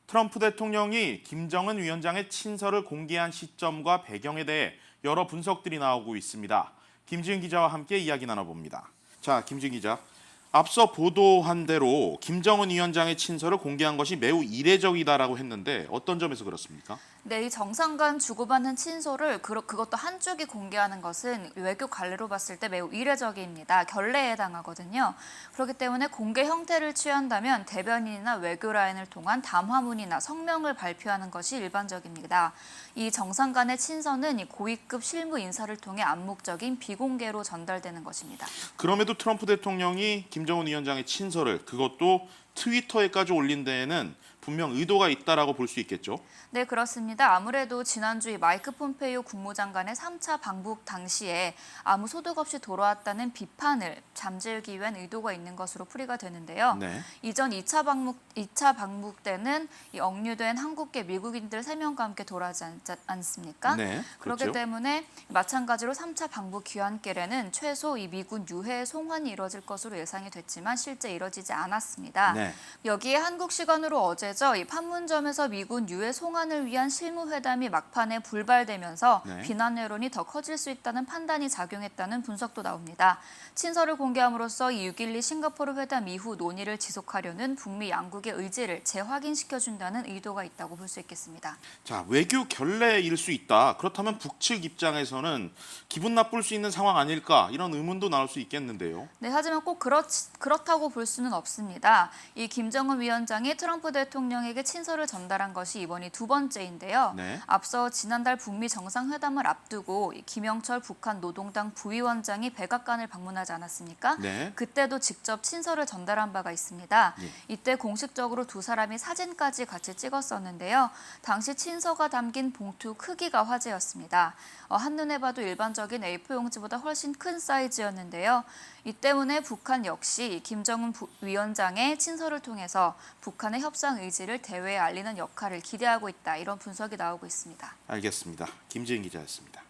트럼프 대통령이 김정은 위원장의 친서를 공개한 시점과 배경에 대해 여러 분석들이 나오고 있습니다. 김지은 기자와 함께 이야기 나눠봅니다. 자, 김지은 기자. 앞서 보도한 대로 김정은 위원장의 친서를 공개한 것이 매우 이례적이다라고 했는데 어떤 점에서 그렇습니까? 네, 이 정상 간 주고받는 친서를 그것도 한쪽이 공개하는 것은 외교 관례로 봤을 때 매우 이례적입니다. 결례에 해당하거든요. 그렇기 때문에 공개 형태를 취한다면 대변인이나 외교 라인을 통한 담화문이나 성명을 발표하는 것이 일반적입니다. 이 정상 간의 친서는 이 고위급 실무 인사를 통해 암묵적인 비공개로 전달되는 것입니다. 그럼에도 트럼프 대통령이 김정은 위원장의 친서를 그것도 트위터에까지 올린 데에는 분명 의도가 있다라고 볼 수 있겠죠. 네, 그렇습니다. 아무래도 지난주 이 마이크 폼페이오 국무장관의 3차 방북 당시에 아무 소득 없이 돌아왔다는 비판을 잠재우기 위한 의도가 있는 것으로 풀이가 되는데요. 네. 이전 2차 방북 때는 이 억류된 한국계 미국인들 3명과 함께 돌아오지 않습니까? 네, 그렇기 그렇죠. 때문에 마찬가지로 3차 방북 귀환길에는 최소 이 미군 유해 송환이 이뤄질 것으로 예상이 됐지만 실제 이뤄지지 않았습니다. 네. 여기에 한국 시간으로 어제죠. 이 판문점에서 미군 유해 송환을 위한 실무회담이 막판에 불발되면서 네. 비난 여론이 더 커질 수 있다는 판단이 작용했다는 분석도 나옵니다. 친서를 공개함으로써 이 6.12 싱가포르 회담 이후 논의를 지속하려는 북미 양국의 의지를 재확인시켜준다는 의도가 있다고 볼 수 있겠습니다. 자, 외교 결례일 수 있다. 그렇다면 북측 입장에서는 기분 나쁠 수 있는 상황 아닐까 이런 의문도 나올 수 있겠는데요. 네, 하지만 꼭 그렇다고 볼 수는 없습니다. 이 김정은 위원장이 트럼프 대통령에게 친서를 전달한 것이 이번이 두 번째인데요. 네. 앞서 지난달 북미 정상회담을 앞두고 김영철 북한 노동당 부위원장이 백악관을 방문하지 않았습니까? 네. 그때도 직접 친서를 전달한 바가 있습니다. 예. 이때 공식적으로 두 사람이 사진까지 같이 찍었었는데요. 당시 친서가 담긴 봉투 크기가 화제였습니다. 한눈에 봐도 일반적인 A4 용지보다 훨씬 큰 사이즈였는데요. 이 때문에 북한 역시 김정은 위원장의 친서를 통해서 북한의 협상 의지를 대외에 알리는 역할을 기대하고 있다. 이런 분석이 나오고 있습니다. 알겠습니다. 김지은 기자였습니다.